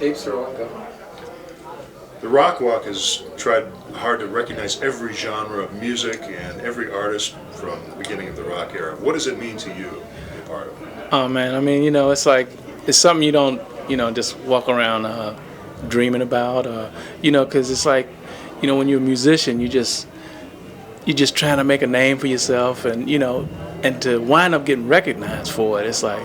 Tapes are on, go. The Rockwalk has tried hard to recognize every genre of music and every artist from the beginning of the rock era. What does it mean to you to be part of it? Oh man, I mean, it's like it's something you don't, just walk around dreaming about, because it's like, when you're a musician, you're just trying to make a name for yourself, and and to wind up getting recognized for it, it's like,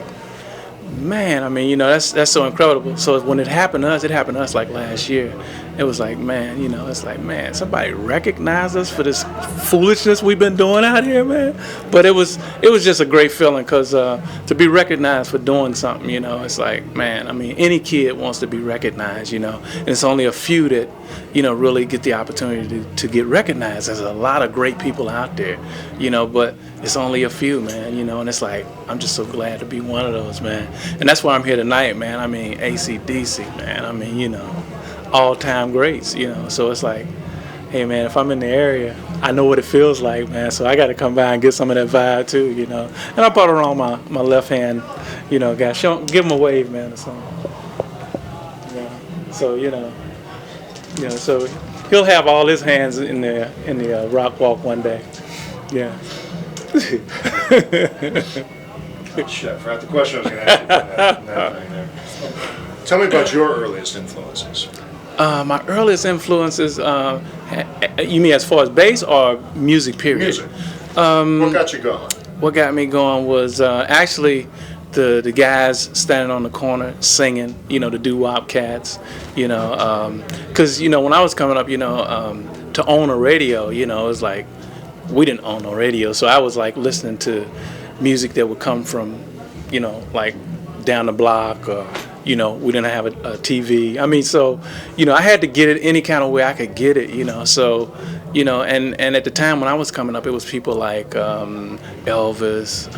man, I mean, that's so incredible. So when it happened to us like last year. It was like, man, it's like, man, somebody recognized us for this foolishness we've been doing out here, man. But it was just a great feeling, because to be recognized for doing something, it's like, man, I mean, any kid wants to be recognized, and it's only a few that, really get the opportunity to get recognized. There's a lot of great people out there, but it's only a few, man, and it's like, I'm just so glad to be one of those, man. And that's why I'm here tonight, man. I mean, AC/DC, man. I mean, all-time greats, so it's like, hey man, if I'm in the area, I know what it feels like, man, so I got to come by and get some of that vibe too, and I brought around my left hand, guy, give him a wave, man, or something. So so he'll have all his hands in the rock walk one day. Yeah. Shit, I forgot the question I was going to ask you from that thing there. Tell me about your earliest influences. My earliest influences, you mean as far as bass or music, period? Music. What got you going? What got me going was actually the guys standing on the corner singing, the doo-wop cats, because, when I was coming up, to own a radio, it was like, we didn't own no radio, so I was like listening to music that would come from, like down the block, or we didn't have a TV. I mean, so, I had to get it any kind of way I could get it, so, and at the time when I was coming up, it was people like Elvis,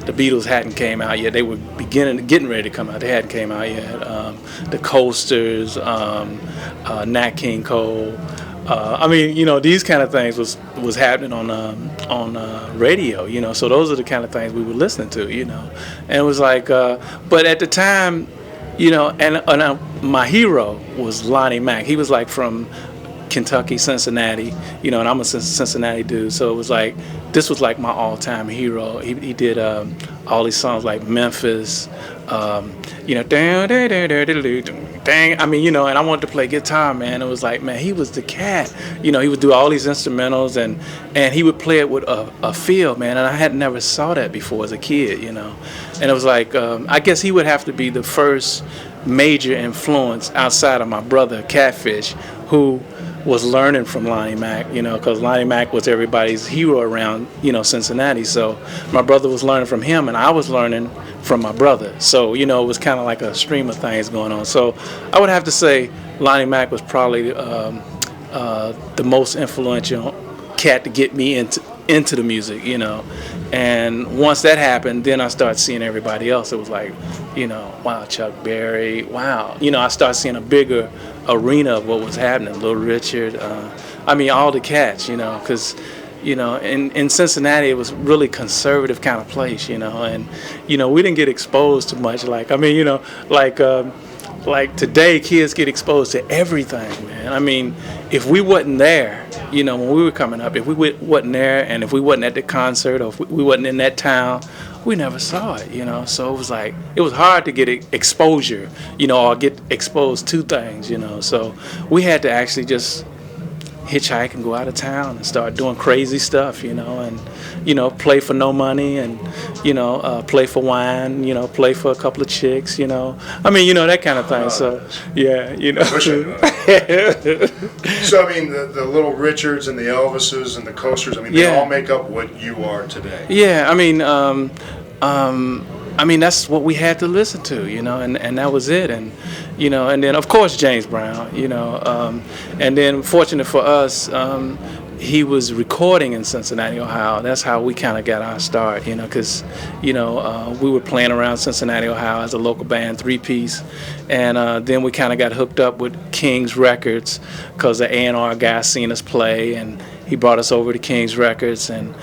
the Beatles hadn't came out yet. They were getting ready to come out. They hadn't came out yet. The Coasters, Nat King Cole. I mean, these kind of things was happening on radio, so those are the kind of things we were listening to, and it was like, but at the time, and my hero was Lonnie Mack. He was like from Kentucky, Cincinnati, and I'm a Cincinnati dude, so it was like, this was like my all-time hero. He did all these songs like Memphis, dang, I mean, and I wanted to play guitar, man. It was like, man, he was the cat. He would do all these instrumentals, and he would play it with a feel, man. And I had never saw that before as a kid, And it was like, I guess he would have to be the first major influence outside of my brother, Catfish, who was learning from Lonnie Mack, because Lonnie Mack was everybody's hero around, Cincinnati. So my brother was learning from him, and I was learning from my brother. So, it was kind of like a stream of things going on. So I would have to say Lonnie Mack was probably the most influential cat to get me into the music, And once that happened, then I started seeing everybody else. It was like, wow, Chuck Berry, wow. I started seeing a bigger arena of what was happening. Little Richard, I mean, all the cats, because, in Cincinnati, it was really conservative kind of place, and, we didn't get exposed to much. Like, I mean, like today, kids get exposed to everything, man. I mean, if we wasn't there, when we were coming up, if we wasn't there, and if we wasn't at the concert, or if we wasn't in that town, we never saw it, So it was like, it was hard to get exposure, or get exposed to things, So we had to actually just hitchhike and go out of town and start doing crazy stuff, and play for no money, and play for wine, play for a couple of chicks, I mean, that kind of thing. So yeah, So I mean, the Little Richards and the Elvises and the Coasters, I mean, they all make up what you are today. Yeah, I mean, that's what we had to listen to, and that was it. And, and then, of course, James Brown, and then fortunate for us, he was recording in Cincinnati, Ohio. That's how we kind of got our start, because, we were playing around Cincinnati, Ohio as a local band, 3-piece. And then we kind of got hooked up with King's Records because the A&R guy seen us play, and he brought us over to King's Records, and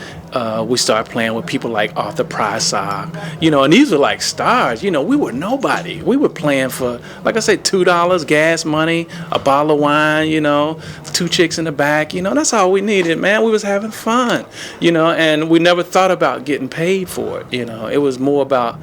we started playing with people like Arthur Prysock, you know, and these were like stars. You know, we were nobody. We were playing for, like I said, $2 gas money, a bottle of wine, you know, 2 chicks in the back. You know, that's all we needed, man. We was having fun, you know, and we never thought about getting paid for it. You know, it was more about,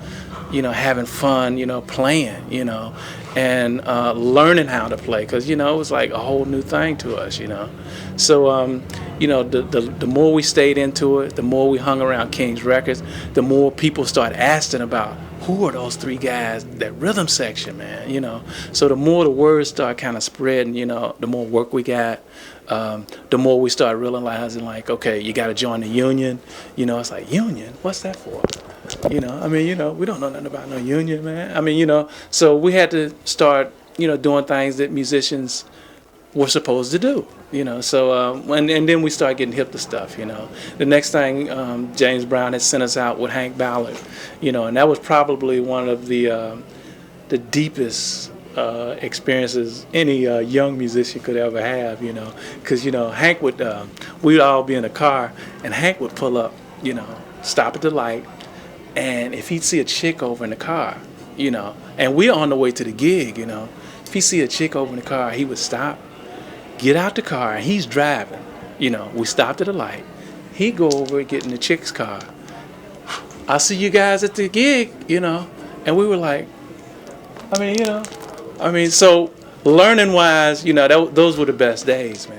you know, having fun, you know, playing, you know, and learning how to play, because, you know, it was like a whole new thing to us, you know. So, you know, the more we stayed into it, the more we hung around King's Records, the more people started asking about, who are those 3 guys, that rhythm section, man, you know. So the more the word started kind of spreading, you know, the more work we got, the more we started realizing, like, okay, you got to join the union. You know, it's like, union? What's that for? You know, I mean, you know, we don't know nothing about no union, man. I mean, you know, so we had to start, you know, doing things that musicians were supposed to do, you know. So, and then we started getting hip to stuff, you know. The next thing, James Brown had sent us out with Hank Ballard, you know, and that was probably one of the deepest experiences any young musician could ever have, you know, because, you know, Hank would, we'd all be in a car, and Hank would pull up, you know, stop at the light, and if he'd see a chick over in the car, you know, and we're on the way to the gig, you know, if he see a chick over in the car, he would stop, get out the car, and he's driving, you know, we stopped at a light, he'd go over and get in the chick's car, I'll see you guys at the gig, you know, and we were like, I mean, you know, I mean, so learning wise, you know, those were the best days, man.